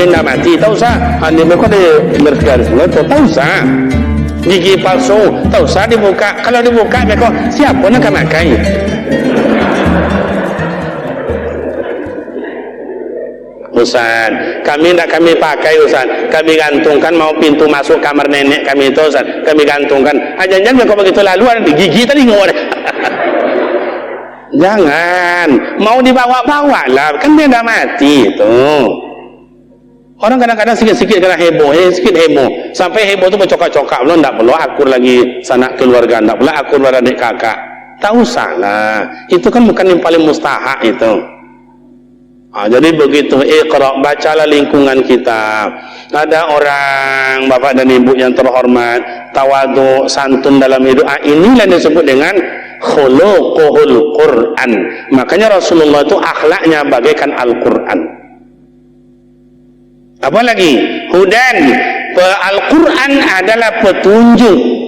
kami nak mati, tak usah. Dia mereka ada garis semua, tak usah. Gigi palsu, tak usah dibuka. Kalau dibuka, mereka siapa nak makan? Ustaz, kami nak kami pakai Ustaz, kami gantungkan mau pintu masuk kamar nenek kami itu Ustaz, kami gantungkan. Jangan kau begitu lalu ada di gigi tadi ngor. Jangan, mau dibawa-bawa lah, kan dia dah mati itu. Orang kadang-kadang sikit-sikit kena heboh, sikit heboh, sampai heboh tu bercokak-cokak, belum tak perlu akur lagi sanak keluarga, tak perlu akur luar adik kakak. Tak usah lah, itu kan bukan yang paling mustahak itu. Jadi begitu, iqra, bacalah lingkungan kita. Ada orang bapak dan ibu yang terhormat, tawadhu, santun dalam hidup. Inilah yang disebut dengan khuluquhul Quran. Makanya Rasulullah itu akhlaknya bagaikan Al-Quran. Apa lagi? Hudan. Al-Quran adalah petunjuk.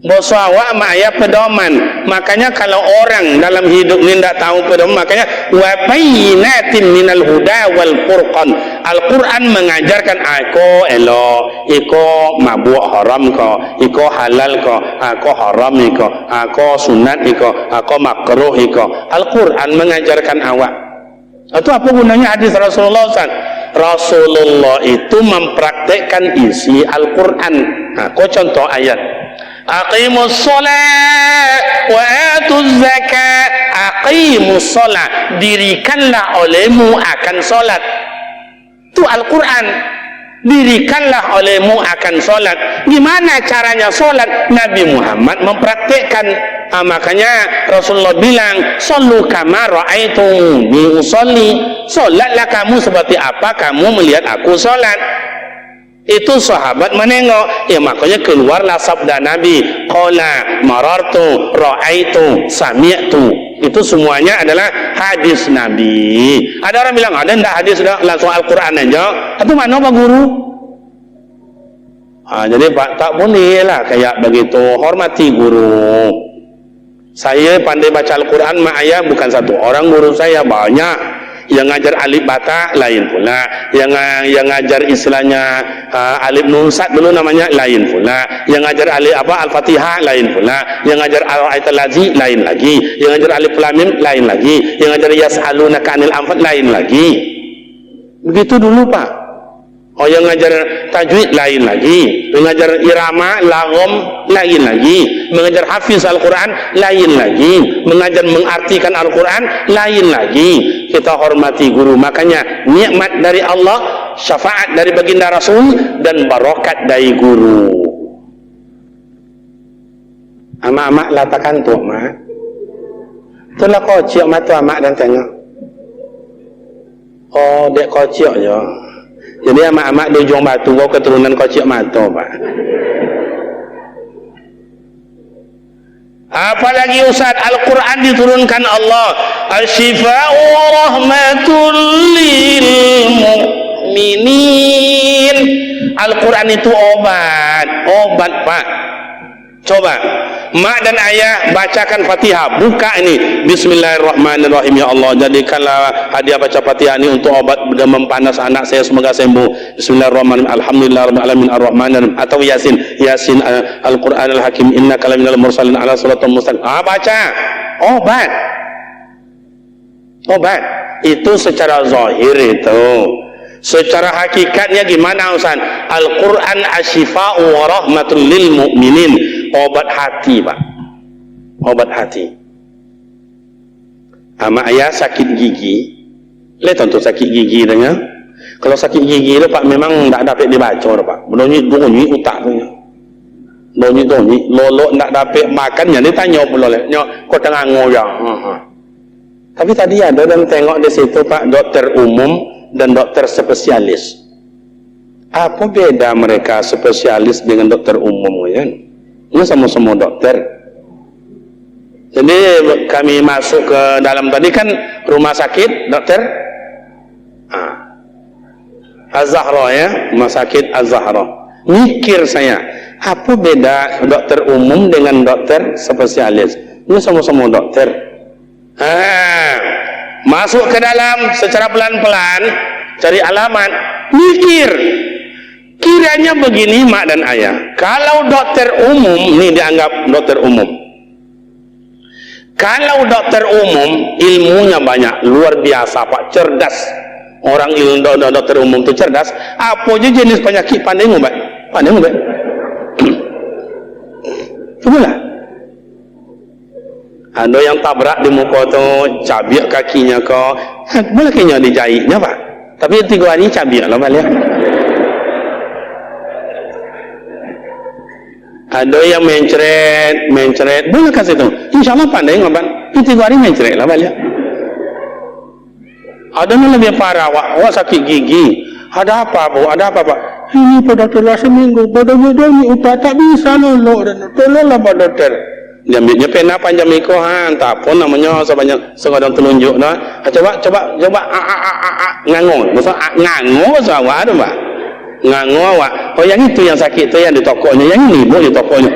Bosawak maya pedoman. Makanya kalau orang dalam hidup ni tidak tahu pedoman, makanya wa bayyinatin minal huda wal furqan. Al-Quran mengajarkan ako elo, iko mabuk haram ko, iko halal ko, ako haram iko, ako sunat iko, ako makruh iko. Al-Quran mengajarkan awak. Itu apa gunanya hadis Rasulullah Ustaz? Rasulullah itu mempraktekkan isi Al-Quran. Kau contoh ayat. Aqimus sholat wa atuz zakat. Aqimus sholat, dirikanlah olehmu akan sholat. Itu Al-Quran. Dirikanlah olehmu akan sholat. Gimana caranya sholat? Nabi Muhammad mempraktekkan. Makanya Rasulullah bilang, "Shallu kama ra'aitumuni usolli." Sholatlah kamu seperti apa kamu melihat aku sholat. Itu sahabat menengok, makanya keluarlah sabda Nabi, qala marartu ra'aitu sami'tu. Itu semuanya adalah hadis Nabi. Ada orang bilang ada enggak hadis, langsung Al-Quran aja. Itu mana Pak Guru? Jadi Pak tak boleh lah kayak begitu. Hormati guru. Saya pandai baca Al-Quran, mak ayah bukan satu orang, guru saya banyak. Yang ngajar alif bata lain pula, yang ngajar istilahnya alif nun sat dulu namanya lain pula, yang ngajar alif apa al-fatihah lain pula, yang ngajar al-ayatul lazi lain lagi, yang ngajar alif lam mim lain lagi, yang ngajar yas'alunaka 'anil anfal lain lagi. Begitu dulu Pak. Yang ngajar tajwid lain lagi, mengajar irama lagom lain lagi, mengajar hafiz Al-Quran lain lagi, mengajar mengartikan Al-Quran lain lagi. Kita hormati guru. Makanya nikmat dari Allah, syafaat dari baginda Rasul, dan barokat dari guru. Amak-amak latakan tu mak. Itulah kocok mata amak dan tengok. Oh, dek kocok je. Jadi amak-amak di ujung batu kau keturunan kocok mata Pak. Apalagi Ustaz, Al-Quran diturunkan Allah, Al-Shifa'u rahmatul lil mu'minin. Al-Quran itu obat Pak. Coba mak dan ayah bacakan Fatihah, buka ini Bismillahirrahmanirrahim. Ya Allah, jadikanlah hadiah baca Fatihah ini untuk obat dan mempanas anak saya, semoga sembuh. Bismillahirrahmanirrahim. Alhamdulillah rabbil alamin arrahmanirrahim. Atau Yasin Al-Qur'an al-Hakim innaka laminal mursalin ala siratal mustaqim. Baca. Obat itu secara zahir itu. Secara hakikatnya gimana Ustaz? Al-Quran asyifa'u wa rahmatul lil mu'minin. Obat hati Pak. Obat hati. Ama ayah sakit gigi. Lihat tentu sakit gigi dengan. Kalau sakit gigi itu Pak memang tidak dapat dibaca Pak. Bunyi utak punya. Bunyi lolo tidak dapat makan. Jadi tanya pula nyok kau tengah ngoyang. Tapi tadi ada dan tengok di situ Pak, dokter umum dan dokter spesialis. Apa beda mereka spesialis dengan dokter umum kan? Ini sama-sama dokter. Jadi kami masuk ke dalam tadi kan rumah sakit dokter Az-Zahra ya, rumah sakit Az-Zahra. Mikir saya, apa beda dokter umum dengan dokter spesialis? Ini sama-sama dokter. Masuk ke dalam secara pelan-pelan, cari alamat. Mikir. Kiranya begini mak dan ayah. Kalau dokter umum, ini dianggap dokter umum. Kalau dokter umum ilmunya banyak, luar biasa Pak, cerdas. Orang ilmu dokter umum itu cerdas. Apa aja jenis penyakit pandai ngobat? Pandai ngobat. Cobalah. Ada yang tabrak di muka tu, cabik kakinya kau. Boleh kena dijahitnya Pak. Tapi 3 hari cabik lah balik. Ada yang mencret, boleh kasih tu. InsyaAllah pandai ngobat. 3 hari mencret lah balik. Ada yang lebih parah, awak sakit gigi. Ada apa bu? Ada apa Pak? Ini pada dokter seminggu, pada ini ubat tak bisa nolok. Tolonglah Pak dokter. Jamnya pena panjang miko tak pun namanya sebanyak segadang telunjuk dah. Coba ngango. Masa ngango sawah tu Pak. Ngango awak. Oh yang itu yang sakit tu yang di tokonya, yang ini bu di tokonya.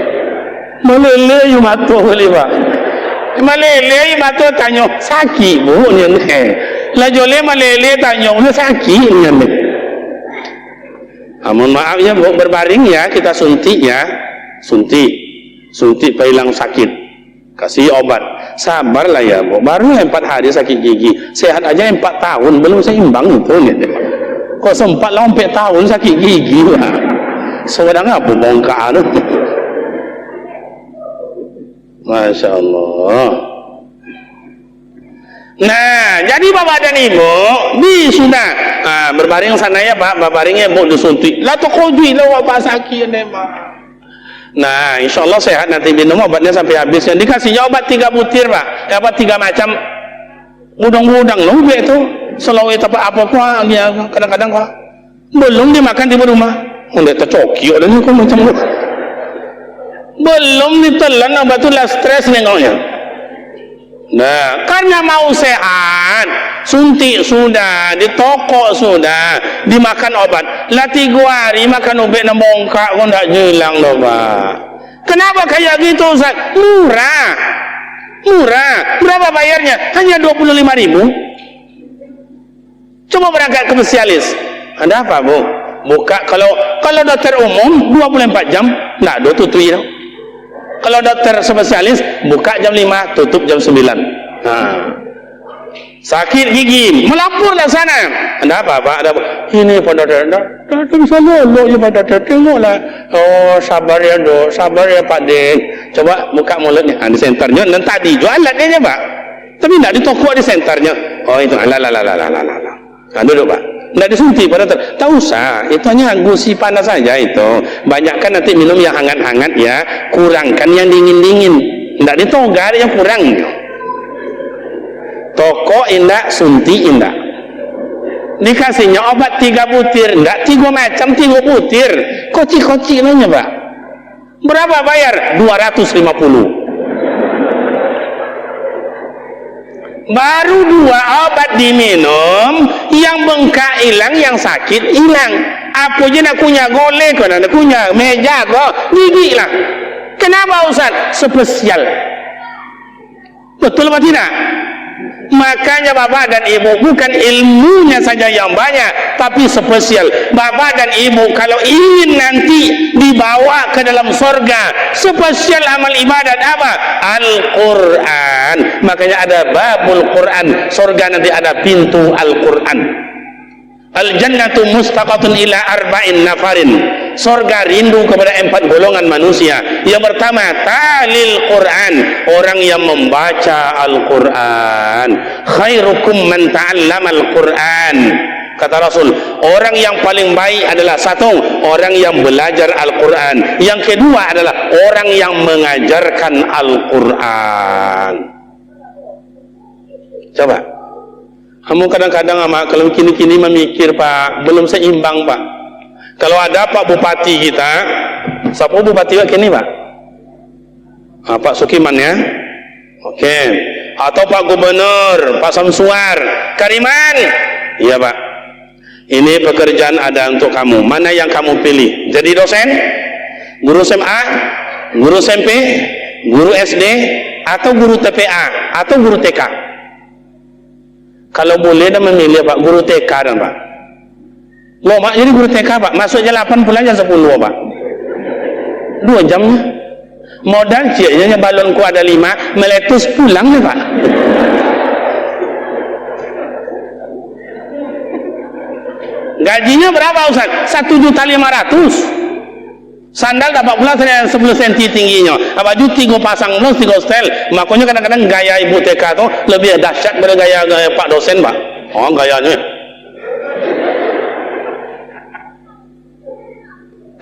Meleleh you matu boleh Pak. Meleleh you matu tanya sakit bu ni ni. Lah jole meleleh tanya ni sakit ni ni. Mohon maaf ya bu, berbaring ya, kita suntik ya. Suntik hilang sakit, kasih obat, sabarlah ya bu, baru 4 hari sakit gigi, sehat aja 4 tahun belum seimbang itu nih. Kok sempat lah 4 tahun sakit gigi lah, sedang apa bongkar? Masya Allah. Nah, jadi bapak dan ibu sudah berbaring sana ya Pak, berbaringnya bu disuntik, lah tu kojui lah apa sakit ni Pak. Nah, insya Allah sehat nanti minum obatnya sampai habis. Yang dikasihnya obat 3 butir Pak, obat 3 macam. Udang-udang loh itu. Selalu itu apa dia kadang-kadang Pak belum dimakan di rumah. Udah tercokio dan itu macam itu. Belum ditelan obat itu lah stres nengoknya. Nah, karena mau sehat, suntik sudah, di toko sudah, dimakan obat. Lah 3 hari makan obat nak bongkak pun tak hilang loh Pak. Kenapa kayak gitu Ustaz? Murah. Berapa bayarnya? Hanya 25.000. Coba berangkat ke spesialis. Ada apa Bu? Buka kalau dokter umum 24 jam, nak do tutui dah. Kalau dokter spesialis buka jam 5, tutup jam 9. Sakit gigi, melaporlah sana. Ada apa Pak? Ada apa? Ini Pak dokter. Dokter bisa lolok je Pak dokter. Tengoklah. Oh, sabar ya Dok. Sabar ya Pak Dek. Coba buka mulutnya. Di senternya. Dan tadi jualan dia Pak. Tapi tidak di toko di senternya. Oh itu. Duduk Pak. Tidak disuntik Pak dokter. Tak usah. Itu hanya gusi panas saja itu. Banyakkan nanti minum yang hangat-hangat ya. Kurangkan yang dingin-dingin. Tidak ditogar yang kurang. Toko indak, suntik indak. Dikasihnya obat 3 butir, enggak 3 macam 3 butir. Koci-koci nanya Pak. Berapa bayar? 250. Baru 2 obat diminum, yang bengkak hilang, yang sakit hilang. Apa je nak kunyah golek kau nak kunyah meja kau gigi lah. Kenapa Ustaz? Spesial. Betul apa tidak? Makanya bapak dan ibu bukan ilmunya saja yang banyak, tapi spesial. Bapak dan ibu kalau ingin nanti dibawa ke dalam surga, spesial amal ibadat apa? Al-Quran. Makanya ada babul Quran. Surga nanti ada pintu Al-Quran. Al-jannatu mustaqatun ila 4 nafarin. Surga rindu kepada 4 golongan manusia. Yang pertama, talil Quran, orang yang membaca Al-Quran. Khairukum man ta'allama Al-Quran. Kata Rasul, orang yang paling baik adalah 1, orang yang belajar Al-Quran. Yang kedua adalah orang yang mengajarkan Al-Quran. Coba. Kamu kadang-kadang kalau kini-kini memikir Pak, belum seimbang Pak. Kalau ada Pak Bupati kita, siapa Bupati kini Pak? Pak Sukiman ya? Oke. Atau Pak Gubernur, Pak Samsuar, Kariman. Iya Pak. Ini pekerjaan ada untuk kamu. Mana yang kamu pilih? Jadi dosen? Guru SMA? Guru SMP? Guru SD? Atau guru TPA? Atau guru TK? Kalau boleh dah memilih Pak, guru TK dan Pak. Loh mak jadi guru TK pak, masuk jam 8 pulangnya 10 pak, 2 jamnya. Modal ciaknya balonku ada 5, meletus pulang nih pak. Gajinya berapa Ustaz? 1.500.000. Sandal dapat pula 10 cm tingginya. Baju 3 pasang mulu 3 setel. Makanya kadang-kadang gaya ibu TK tu lebih dahsyat daripada gaya pak dosen pak. Oh gayanya.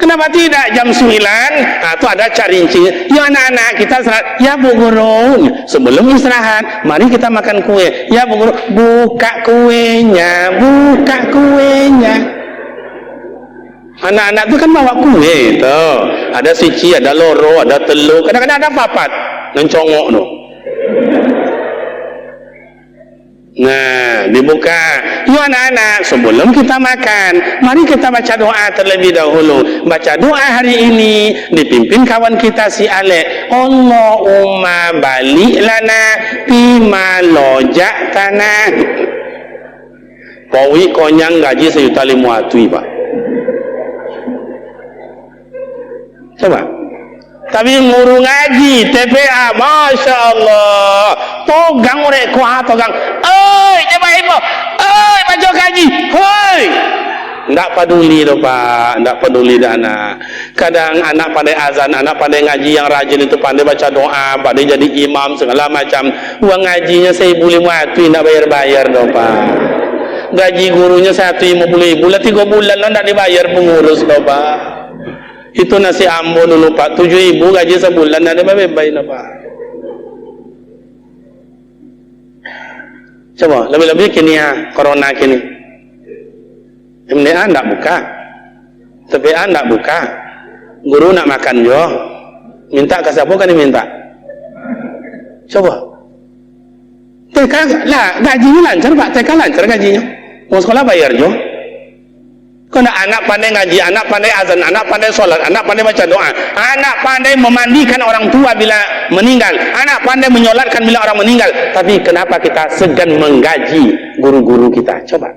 Kenapa tidak jam 9? Nah, tu ada carinci. Ya anak-anak kita ya Bu Guru, sebelum istirahat, mari kita makan kue. Ya Bu Guru, buka kuenya, buka kuenya. Anak-anak tu kan bawa kue tu. Ada sici, ada loro, ada telur, kadang-kadang ada papat. Nencongok tu. Nah, dibuka. Yuk anak-anak, sebelum kita makan, mari kita baca doa terlebih dahulu. Baca doa hari ini dipimpin kawan kita si Alek. Allahumma balik lana bima lojak tanah. Pawi konyang gaji 1.500.000 pak. Coba. Tapi nguru ngaji TPA, Masya Allah, togang orek kuah togang. Coba ibu, baca kaji, ndak peduli tu pak, ndak peduli dah anak. Kadang anak pandai azan, anak pandai ngaji yang rajin itu pandai baca doa, pandai jadi imam segala macam. Uang ngajinya 1.500 ndak bayar tu pak. Gaji gurunya 1.050, 3 bulan lah ndak dibayar pengurus tu pak. Itu nasi Ambon dulu pak, 7.000 gaji sebulan ada bayar pak. Coba lebih-lebih kini ya corona kini. MDA ndak buka, TPA ndak buka, guru nak makan jo, minta ke siapa kan diminta. Coba TK lah gajinya lancar pak, TK lancar gajinya, mau sekolah bayar jo. Kena anak pandai ngaji, anak pandai azan, anak pandai sholat, anak pandai baca doa, anak pandai memandikan orang tua bila meninggal, anak pandai menyolatkan bila orang meninggal. Tapi kenapa kita segan menggaji guru-guru kita? Coba.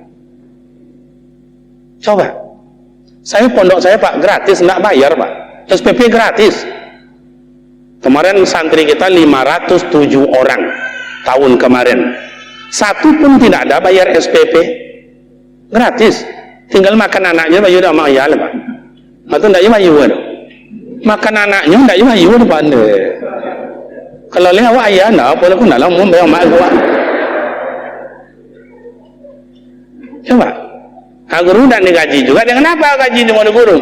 Saya pondok saya pak gratis, enggak bayar pak. SPP gratis. Kemarin santri kita 507 orang tahun kemarin. Satu pun tidak ada bayar SPP. Gratis. Tinggal makan anaknya bayu dah mak ayah lah pak. Atau ndak bayu dah. Makan anaknya ndak bayu dah pandai. Kalau lihat awak ayah ndak apa lah pun dalam mun bayar mak gua. Coba. Guru dan digaji juga. Dengan apa gaji di mana guru?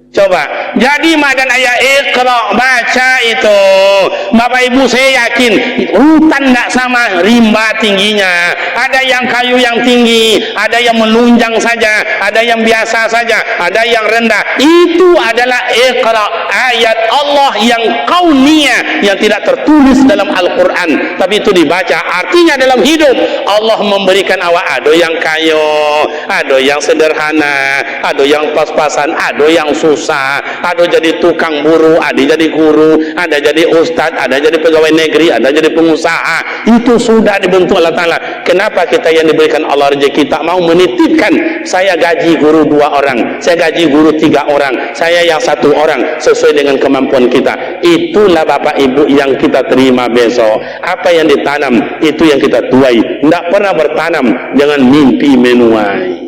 Coba. Jadi madan ayat Iqra baca itu. Bapak Ibu saya yakin hutan tak sama rimba tingginya. Ada yang kayu yang tinggi, ada yang melunjang saja, ada yang biasa saja, ada yang rendah. Itu adalah Iqra, ayat Allah yang kauniyah yang tidak tertulis dalam Al-Quran, tapi itu dibaca. Artinya dalam hidup Allah memberikan awak ada yang kayu, ada yang sederhana, ada yang pas-pasan, ada yang susah, ada jadi tukang buruh, ada jadi guru, ada jadi ustaz, ada jadi pegawai negeri, ada jadi pengusaha. Itu sudah dibentuk Allah Ta'ala. Kenapa kita yang diberikan Allah rezeki tak mau menitipkan? Saya gaji guru 2 orang, saya gaji guru 3 orang, saya yang 1 orang sesuai dengan kemampuan kita. Itulah Bapak Ibu yang kita terima besok. Apa yang ditanam itu yang kita tuai. Tidak pernah bertanam dengan mimpi menuai.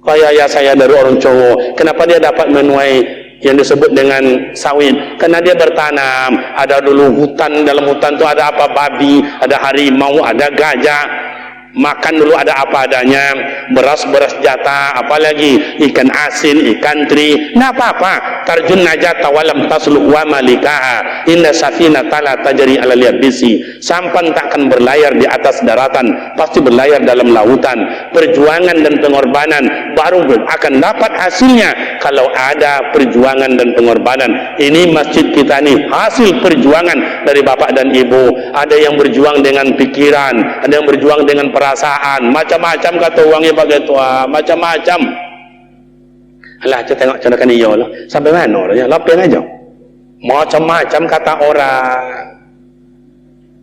Kayak ya saya dari orang cowok, kenapa dia dapat menuai yang disebut dengan sawit? Karena dia bertanam. Ada dulu hutan, dalam hutan itu ada apa? Babi, ada harimau, ada gajah. Makan dulu ada apa adanya, beras jatah, apalagi ikan asin, ikan teri. Nah apa-apa, tarjun najat tawalam tasluk wa malikaha inna safina tala tajri ala liyabisi. Sampan takkan berlayar di atas daratan, pasti berlayar dalam lautan. Perjuangan dan pengorbanan baru akan dapat hasilnya kalau ada perjuangan dan pengorbanan. Ini masjid kita nih hasil perjuangan dari bapak dan ibu. Ada yang berjuang dengan pikiran, ada yang berjuang dengan perasaan, macam-macam kata uangnya pakai tua, macam-macam. Alah, kita tengok contohkan iya lah. Sampai mana lah ya? Lapin aja. Macam-macam kata orang.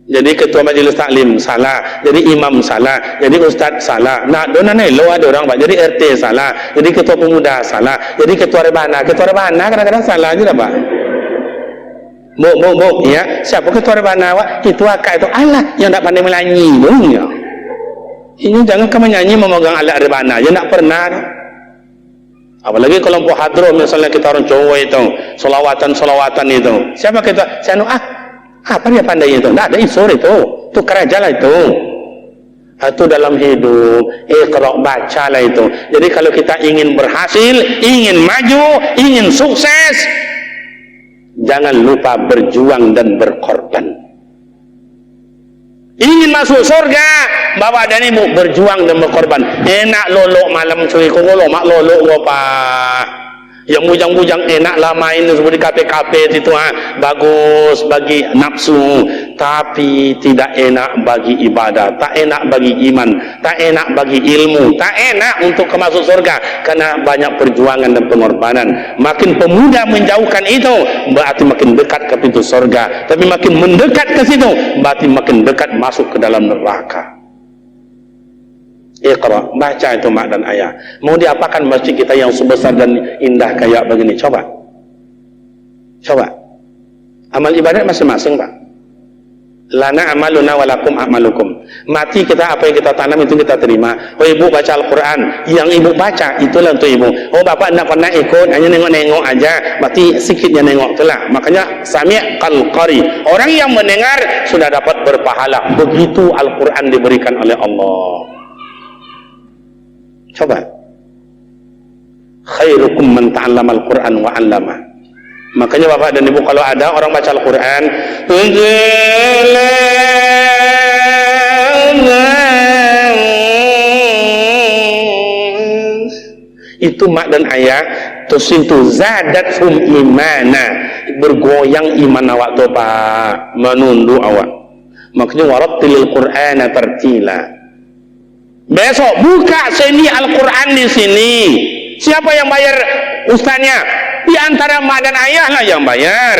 Jadi ketua majlis taklim salah, jadi imam salah, jadi ustaz salah. Nak dona nelo ada orang Pak, jadi RT salah, jadi ketua pemuda salah, jadi ketua rebana kadang-kadang salah aja Pak. Bu, ya, siapa ketua rebana Pak? Itu akak itu. Alah, yang tak pandai melanyi dong ya. Ini jangan kamu nyanyi memegang alat rebana, ya nak pernah. Apalagi kelompok hadroh misalnya kita orang cowok itu, solawatan itu. Siapa kita? Saya apa dia pandai itu? Nah, ada isor itu kerja lah itu. Itu dalam hidup, iqra, baca lah itu. Jadi kalau kita ingin berhasil, ingin maju, ingin sukses, jangan lupa berjuang dan berkorban. Ingin masuk surga, bapak dan ibu berjuang dan berkorban. Enak lolok malam cuy, kok mak lolok apa? Yang bujang-bujang enak lah main seperti kafe-kafe itu bagus bagi nafsu, tapi tidak enak bagi ibadah, tak enak bagi iman, tak enak bagi ilmu, tak enak untuk masuk surga karena banyak perjuangan dan pengorbanan. Makin pemuda menjauhkan itu berarti makin dekat ke pintu surga, tapi makin mendekat ke situ berarti makin dekat masuk ke dalam neraka. Iqra, baca itu mak dan ayah. Mau diapakan masjid kita yang sebesar dan indah kayak begini? Coba amal ibadat masing-masing Pak. Lana amaluna walakum amalukum. Mati kita, apa yang kita tanam itu kita terima. Oh ibu baca Al-Quran, yang ibu baca itulah untuk ibu. Oh bapak tidak pernah ikut, hanya nengok-nengok aja, berarti sikitnya nengok itulah. Makanya sami' kal qari, orang yang mendengar sudah dapat berpahala. Begitu Al-Quran diberikan oleh Allah. Coba, khairukum man ta'allama al-Quran wa 'allama. Makanya bapak dan ibu kalau ada orang baca Al-Quran, itu mak dan ayah tusintu zadathum imana, bergoyang iman awak tu Pak, menunduk awak. Makanya warattilil Qur'ana tartila. Besok buka seni Al-Quran di sini. Siapa yang bayar ustaznya? Di antara mak dan ayah lah yang bayar.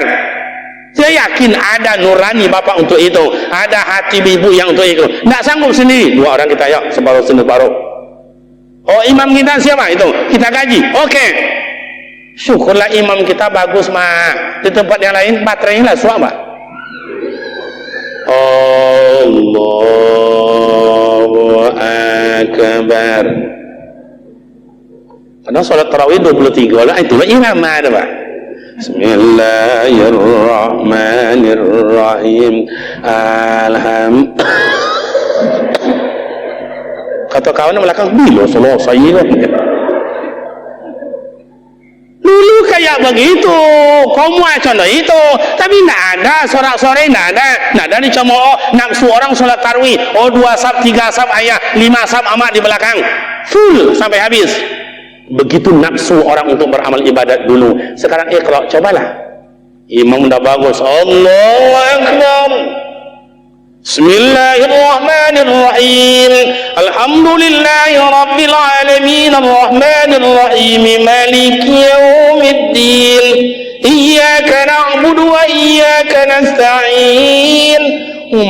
Saya yakin ada nurani bapak untuk itu, ada hati ibu yang untuk itu. Tidak sanggup sendiri, dua orang kita yuk separuh sini baru. Oh imam kita siapa itu? Kita gaji. Oke. Syukurlah imam kita bagus mak. Di tempat yang lain baterainya lah suap Pak. Allahu Akbar. Karena sholat tarawih 23 lah, itulah imam ada Pak. Bismillahirrahmanirrahim. Kata kawan belakang bilo selesai dulu kayak begitu, kamu contoh itu, tapi tidak ada sorak-sore, tidak ada dicemooh nafsu orang sholat tarawih. Oh 2 sab, 3 sab ayah, 5 sab amak di belakang, full sampai habis. Begitu nafsu orang untuk beramal ibadat dulu. Sekarang iqra, cobalah. Imam dah bagus, Allahu Akbar. Bismillahirrahmanirrahim. Alhamdulillahi rabbil alamin, arrahmanirrahim, maliki yaumiddin. Iyyaka na'budu wa iyyaka nasta'in.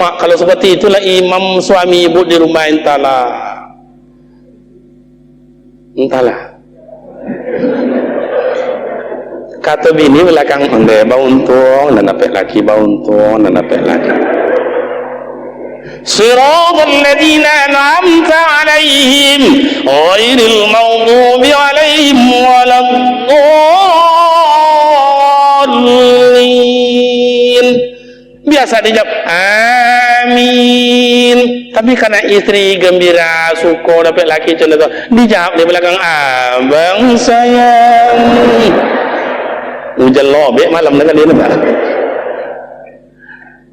Mak kalau seperti itulah imam suami ibu di rumah entahlah. Kata bini belakang onde bauntung dan dapat laki bauntung dan dapat laki. Siratal ladzina an'amta 'alaihim ghairil maghdubi 'alaihim waladdallin. Biasa dijawab amin, tapi karena istri gembira, syukur dapat laki contoh tu, dijawab di belakang abang sayang. Hujan lobek malam dengan dia nak.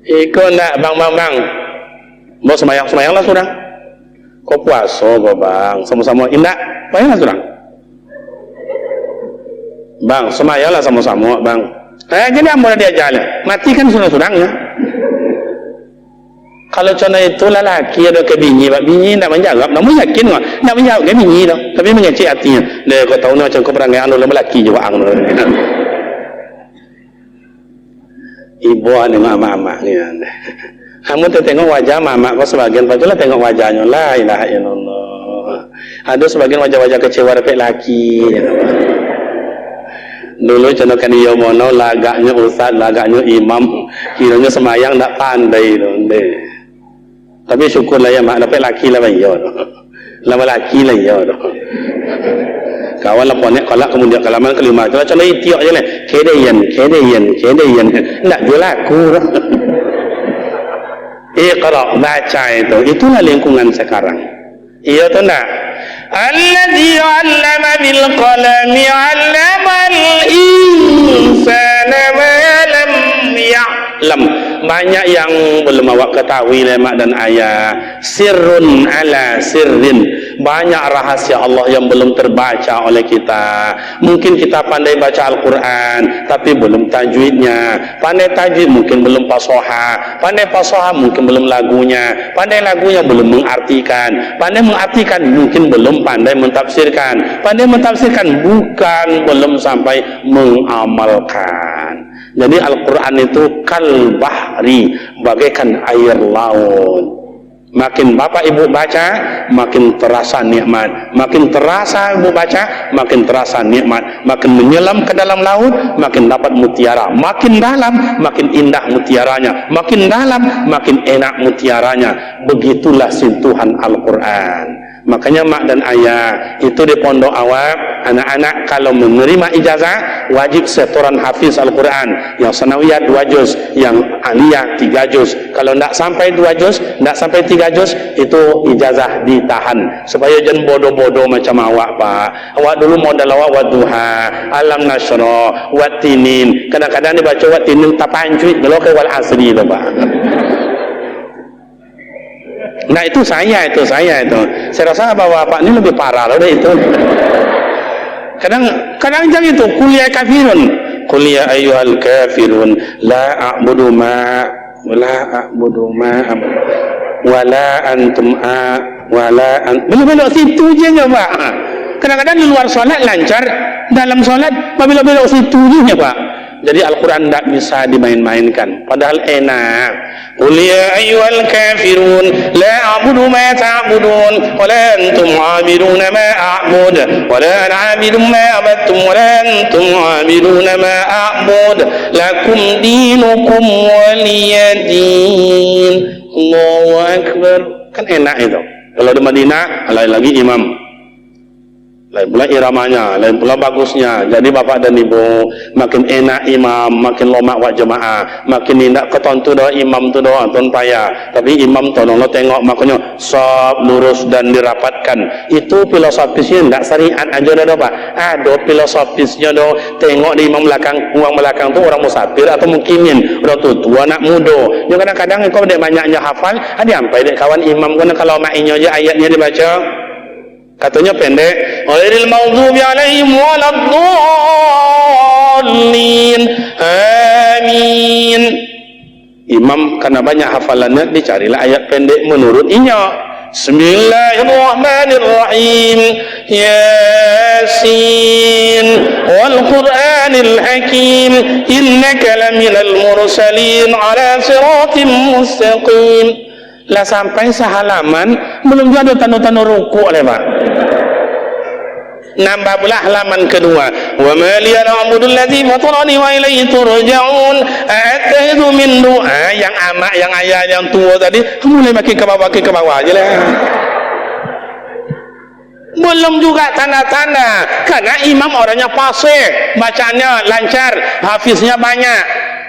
Ikut nak bang. Mau semayang lah sudah. Kau puasa kau bang, sama-sama indah, bayang lah sudah. Bang, semayang lah sama-sama bang. Jadi apa dia jalan? Mati kan sudah-sudahnya. Kalau contoh itu lelaki ada ke bini, bini tidak menjawab, namun yakin nggak? Tidak menjawab ke bini dong, tapi mengecek hatinya. Dia kau tahu ni macam kau perangai anu lelaki juga ang. Ibu dengan ama-ama ni. Kamu tengok wajah mama kau sebagian pajulah tengok wajahnya, la ilaha illallah. Ada sebagian wajah-wajah kecewa repek laki. Dulu contoh kan dia mono lagaknya ustaz, lagaknya imam, kiranya semayang tak pandai tu. Tapi syukurlah ya mak dapat laki lah bayo. Lama laki lah ya. Kawan lah ponek kalau kemudian kalaman kelima tu contoh itiok je lah. Kedeyan. Nak jual aku. Iqra, baca itu. Itulah lingkungan sekarang. Iya tu nak. Alladzi 'allama bil qalami 'allamal insana ma lam ya'lam. Banyak yang belum awak ketahui mak dan ayah. Sirrun ala sirrin. Banyak rahasia Allah yang belum terbaca oleh kita. Mungkin kita pandai baca Al-Quran tapi belum tajwidnya. Pandai tajwid mungkin belum fasoha. Pandai fasoha mungkin belum lagunya. Pandai lagunya belum mengartikan. Pandai mengartikan mungkin belum pandai mentafsirkan. Pandai mentafsirkan bukan belum sampai mengamalkan. Jadi Al-Quran itu kal bahri, bagaikan air laut. Makin bapak ibu baca, makin terasa nikmat. Makin terasa ibu baca, makin terasa nikmat. Makin menyelam ke dalam laut, makin dapat mutiara. Makin dalam, makin indah mutiaranya. Makin dalam, makin enak mutiaranya. Begitulah sentuhan Al-Quran. Makanya mak dan ayah itu di pondok awak, anak-anak kalau menerima ijazah wajib setoran hafiz Al-Quran. Yang sanawiyah 2 juz, yang aliyah 3 juz. Kalau tidak sampai 2 juz, tidak sampai 3 juz, itu ijazah ditahan supaya jangan bodoh-bodoh macam awak pak. Awak dulu modal awak wadduha, alam nasra, wattinin. Kadang-kadang dibaca wattinin tapancuit kalau ke wal asri itu pak. Nah itu saya itu. Saya rasa bapak-bapak ini lebih parah loh itu. Kadang jangan itu kuliah kafirun. Kuliah ayyuhal kafirun la a'budu ma wala antum belok situ je pak. Kadang-kadang di luar solat lancar, dalam solat belok situ je pak. Jadi Al-Quran tidak bisa dimain-mainkan. Padahal enak. Qul ya ayyuhal kafirun la a'budu ma ta'budun wa la antum 'abiduna ma a'bud wa la ana 'abidun ma 'abadtum wa la antum 'abiduna ma a'bud lakum dinukum waliyadin. Allahu akbar. Kan enak itu. Kalau di Madinah lagi imam, lain pula iramanya, lain pula bagusnya. Jadi bapak dan ibu makin enak imam, makin lomak wak jemaah, makin indah ketontu doa imam tu doa tuan payah. Tapi imam tolong lo tengok makanya sop lurus dan dirapatkan. Itu filosofisnya tidak syariat aja dah pak. Ada filosofisnya doh. Tengok di imam belakang, uang belakang tu orang musafir atau mukimin, orang tua anak muda. Yang kadang-kadang kau dek banyaknya hafal, ada sampai dek kawan imam kena kalau maknya aja ayatnya dibaca. Katanya pendek, ghairil maghdubi alaihim waladdallin. Amin. Imam karena banyak hafalannya dicarilah ayat pendek menurut inya. Bismillahirrahmanirrahim. Yasin wal Qur'anil Hakim innaka laminal mursalin ala siratim mustaqim. Lah sampai sehalaman belum juga ada tanda-tanda rukuk oleh pak. Nambah pula halaman kedua. Wa ma liya na'budu allazi fatarani wa ilaihi turja'un. Attahidu min du'a yang amak yang ayah yang tua tadi mulai makin ke bawah aja lah. Belum juga tanda-tanda karena imam orangnya fasih, bacaannya lancar, hafiznya banyak.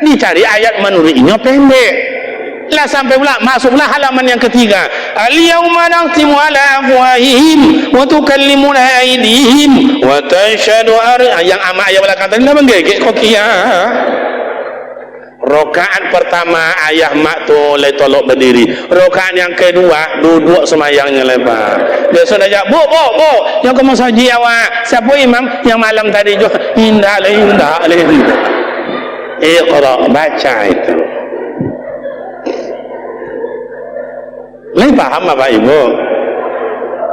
Dicari ayat menurutnya pendek. Lah sampai pula masuklah halaman yang ketiga. Al-yawma nakhtimu ala afwahihim wa tukallimuna aydihim wa tashhadu yang amak ayat belakang tadi lah menggegek kokia. Rakaat pertama ayah mak tu lay tolok berdiri. Rakaat yang kedua duduk semayangnya lebar. Dia sudah jawab, "Bu, yang kamu saji awak. Siapa imam yang malam tadi jo? Indah. Iqra, baca itu." Lain paham Bapak Ibu?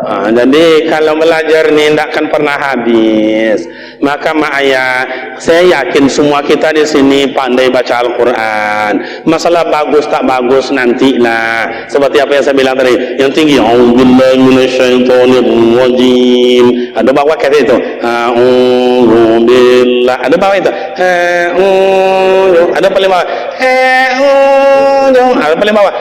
Jadi kalau belajar ni tidak akan pernah habis. Maka mak ayah, saya yakin semua kita di sini pandai baca Al-Quran. Masalah bagus tak bagus nantilah. Seperti apa yang saya bilang tadi, yang tinggi a'udzubillahi minasyaitonirrajim. Ada bawah kata itu. A'udzubillah. Ada bawah itu. Ada paling bawah. Ada paling bawah.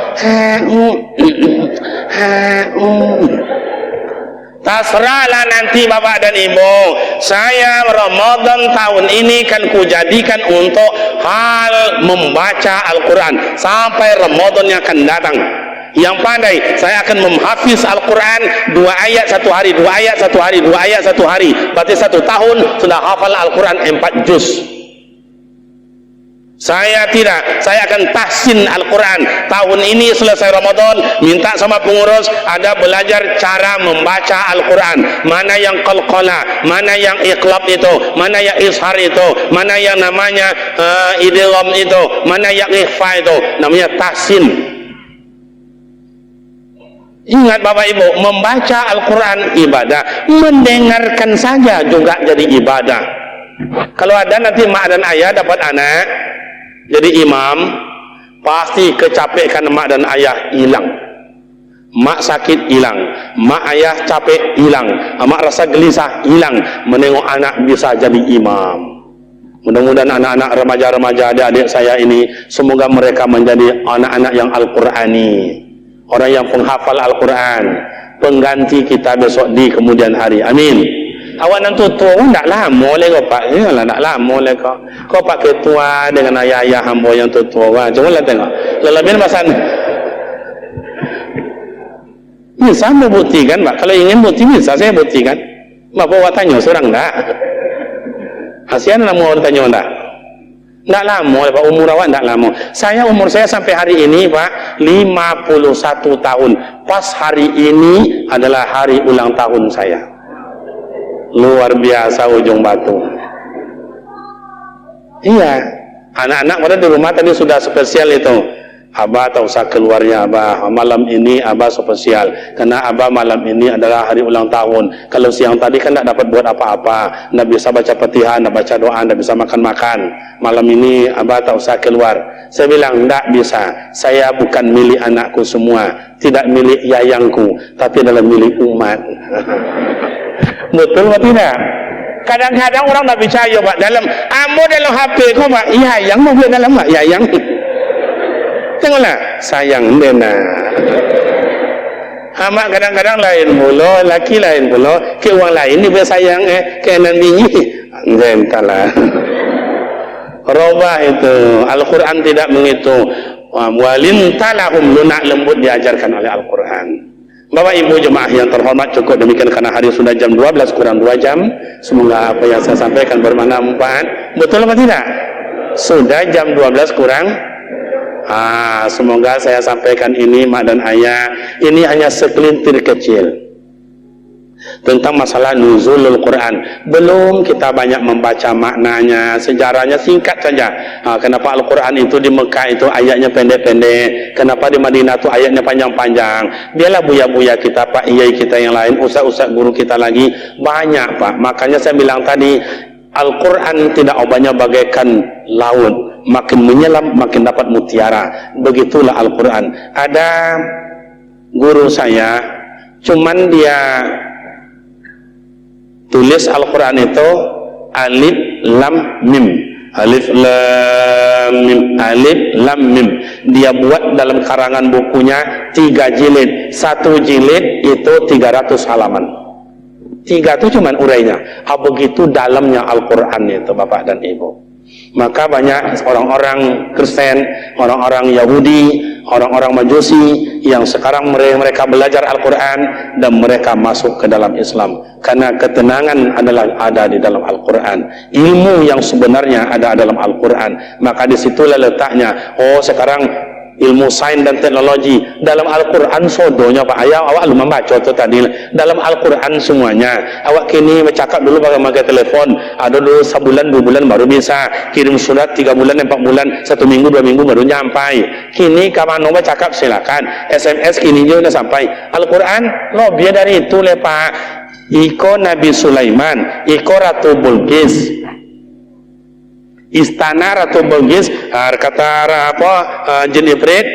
Terserahlah nanti bapak dan ibu. Saya Ramadan tahun ini kan kujadikan untuk hal membaca Al-Quran sampai Ramadan yang akan datang. Yang pandai, saya akan menghafiz Al-Quran 2 ayat 1 hari, 2 ayat 1 hari, 2 ayat 1 hari. Berarti 1 tahun sudah hafal Al-Quran 4 juz. Saya tidak, saya akan tahsin Al-Quran tahun ini selesai Ramadan, minta sama pengurus ada belajar cara membaca Al-Quran, mana yang qalqalah, mana yang iqlab itu, mana yang ishar itu, mana yang namanya idgham itu, mana yang ikhfa itu, namanya tahsin. Ingat Bapak Ibu, membaca Al-Quran ibadah, mendengarkan saja juga jadi ibadah. Kalau ada nanti mak dan ayah dapat anak jadi imam, pasti kecapekan mak dan ayah hilang. Mak sakit hilang, mak ayah capek hilang, mak rasa gelisah hilang. Menengok anak bisa jadi imam. Mudah-mudahan anak-anak remaja-remaja adik-adik saya ini, semoga mereka menjadi anak-anak yang Al-Qurani, orang yang penghafal Al-Quran, pengganti kita besok di kemudian hari. Amin. Awak nanti tua pun tak lama lagi kau pak. Yalah tak lama lagi kau. Kau pak ketua dengan ayah-ayah hamba yang tua-tua. Cuma lah tengok. Lebih pasal bisa membuktikan pak. Kalau ingin bukti bisa saya buktikan. Bapak awak tanya seorang tak? Hasian nak mau tanya tak? Tak lama pak, umur awak tak lama. Umur saya sampai hari ini pak 51 tahun. Pas hari ini adalah hari ulang tahun saya. Luar biasa ujung batu. Iya, anak-anak pada di rumah tadi sudah spesial itu. Abah tak usah keluarnya abah, malam ini abah spesial karena abah malam ini adalah hari ulang tahun. Kalau siang tadi kan tak dapat buat apa-apa, tak bisa baca Fatihah, tak baca doa, tak bisa makan-makan. Malam ini abah tak usah keluar. Saya bilang tak bisa, saya bukan milik anakku semua, tidak milik yayangku, tapi adalah milik umat. Betul atau tidak? Kadang-kadang orang tak percaya pak, dalam dalam HP kau pak, yayang mau beli dalam pak, yayang. Tengoklah, sayang dena. Amak kadang-kadang lain pula, laki lain pula, ke orang lain ni bersayang ke nan bini. Entahlah. Robah itu, Al-Quran tidak menghitung. Walintalahum, lunak lembut diajarkan oleh Al-Quran. Bapak Ibu jemaah yang terhormat, cukup demikian karena hari sudah jam 12 kurang 2 jam. Semoga apa yang saya sampaikan bermanfaat. Betul apa tidak? Sudah jam 12 kurang. Semoga saya sampaikan ini mak dan ayah, ini hanya sekelintir kecil tentang masalah nuzulul Quran. Belum kita banyak membaca maknanya, sejarahnya singkat saja. Kenapa Al-Quran itu di Mekah itu ayatnya pendek-pendek, kenapa di Madinah itu ayatnya panjang-panjang. Biarlah buya-buya kita pak, iyai kita yang lain, ustaz-ustaz guru kita lagi banyak pak. Makanya saya bilang tadi, Al-Quran tidak obatnya bagaikan laut, makin menyelam makin dapat mutiara. Begitulah Al-Quran. Ada guru saya, cuman dia tulis Al-Quran itu alif lam mim, alif lam mim, alif lam mim. Dia buat dalam karangan bukunya 3 jilid, 1 jilid itu 300 halaman. 3 itu cuman urainya. Begitu dalamnya Al-Quran itu Bapak dan Ibu. Maka banyak orang-orang Kristen, orang-orang Yahudi, orang-orang Majusi yang sekarang mereka belajar Al-Quran dan mereka masuk ke dalam Islam karena ketenangan adalah ada di dalam Al-Quran, ilmu yang sebenarnya ada dalam Al-Quran. Maka disitulah letaknya. Sekarang ilmu sains dan teknologi. Dalam Al-Quran sodonya Pak Ayah, awak lu membaca tu tadi. Dalam Al-Quran semuanya. Awak kini bercakap dulu pakai telepon. Ada dulu sebulan 2 bulan baru bisa. Kirim surat 3 bulan 4 bulan, 1 minggu 2 minggu baru nyampai. Kini kapan mau bercakap silakan. SMS kini juga udah sampai. Al-Quran lo biar dari itu le Pak. Iko Nabi Sulaiman, iko Ratu Bilqis. Istana Ratu Bilqis, kata apa jin Ifrit,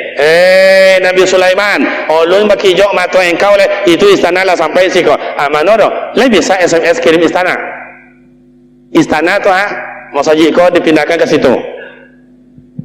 Nabi Sulaiman, lu baki jok mata engkau le, itu istana lah sampai siko. Manodo, le bisa SMS kirim istana. Istana tu masa jiko dipindahkan ke situ.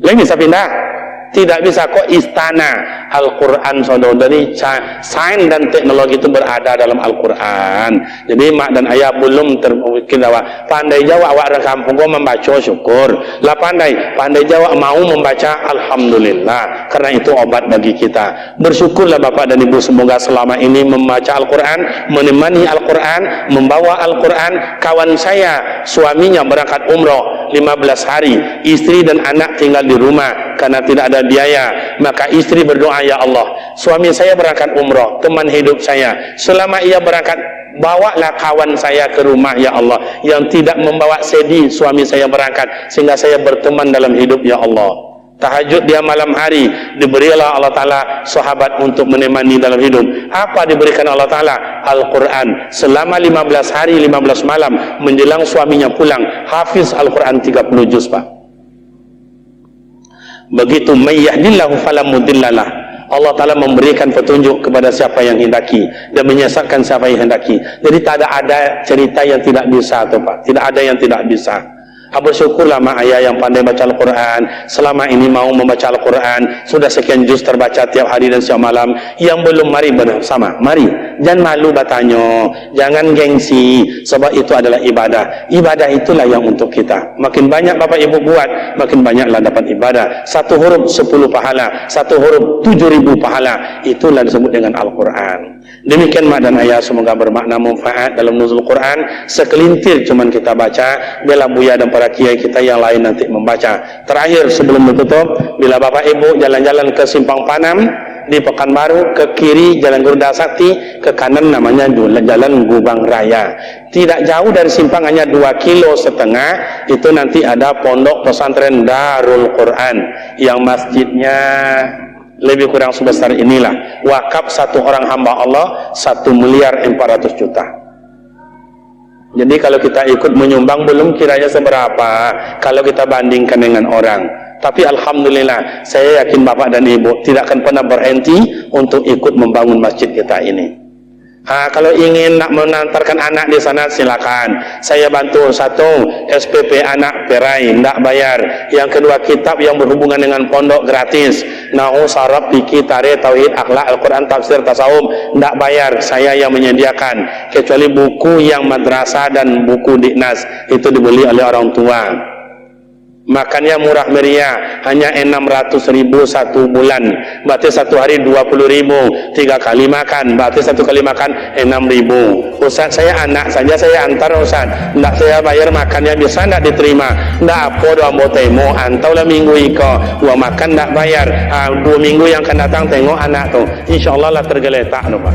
Le bisa pindah. Tidak bisa kok istana. Al-Quran saudara, dari sains dan teknologi itu berada dalam Al-Quran. Jadi mak dan ayah belum termungkin awak pandai jawab awak orang kampung gua membaca syukur lah, pandai jawab mau membaca alhamdulillah, karena itu obat bagi kita. Bersyukurlah Bapak dan Ibu, semoga selama ini membaca Al-Quran, menemani Al-Quran, membawa Al-Quran. Kawan saya suaminya berangkat umroh 15 hari, istri dan anak tinggal di rumah karena tidak ada biaya, maka istri berdoa, ya Allah, suami saya berangkat umroh, teman hidup saya, selama ia berangkat bawalah kawan saya ke rumah, ya Allah, yang tidak membawa sedih suami saya berangkat, sehingga saya berteman dalam hidup, ya Allah. Tahajud dia malam hari, diberilah Allah Ta'ala sahabat untuk menemani dalam hidup. Apa diberikan Allah Ta'ala? Al-Quran. Selama 15 hari 15 malam menjelang suaminya pulang, hafiz Al-Quran 30 juz Pak. Begitu, mayyahdillahu falamudillalah. Allah Ta'ala memberikan petunjuk kepada siapa yang hendaki dan menyesatkan siapa yang hendaki. Jadi tak ada cerita yang tidak bisa tu Pak. Tidak ada yang tidak bisa. Bersyukurlah mak ayah yang pandai baca Al-Quran, selama ini mau membaca Al-Quran, sudah sekian juz terbaca tiap hari dan setiap malam. Yang belum, mari bersama, mari, jangan malu bertanya, jangan gengsi, sebab itu adalah ibadah. Ibadah itulah yang untuk kita. Makin banyak Bapak Ibu buat, makin banyaklah dapat ibadah. 1 huruf 10 pahala, 1 huruf 7.000 pahala. Itulah disebut dengan Al-Quran. Demikian mak dan ayah, semoga bermakna manfaat dalam nuzul Quran. Sekelintir cuman kita baca, bila Buya dan para kiai kita yang lain nanti membaca. Terakhir sebelum ditutup, bila Bapak Ibu jalan-jalan ke Simpang Panam di Pekanbaru, ke kiri Jalan Garuda Sakti, ke kanan namanya Jalan Gubang Raya. Tidak jauh dari simpang, hanya 2,5 kilo, itu nanti ada pondok pesantren Darul Quran yang masjidnya lebih kurang sebesar inilah. Wakaf satu orang hamba Allah 1.400.000.000. Jadi kalau kita ikut menyumbang belum kiranya seberapa kalau kita bandingkan dengan orang. Tapi alhamdulillah, saya yakin Bapak dan Ibu tidak akan pernah berhenti untuk ikut membangun masjid kita ini. Kalau ingin nak menantarkan anak di sana silakan, saya bantu. 1 SPP anak Perai tidak bayar, yang kedua kitab yang berhubungan dengan pondok gratis, Nahu, Sarab, Fikih, Tarikh, Tauhid, Akhlak, Al-Quran, Tafsir, Tasawuf, tidak bayar, saya yang menyediakan, kecuali buku yang madrasah dan buku Diknas itu dibeli oleh orang tua. Makannya murah meriah, hanya 600.000 1 bulan, berarti 1 hari 20.000, 3 kali makan, berarti 1 kali makan 6.000. Ustaz, saya anak saja saya antar Ustaz, tidak saya bayar makannya, bisa tidak diterima? Tidak apa, 2 botemo antau lah minggu iko, gua makan tidak bayar. 2 minggu yang akan datang tengok anak tu, insya Allah lah tergeletak tu Pak.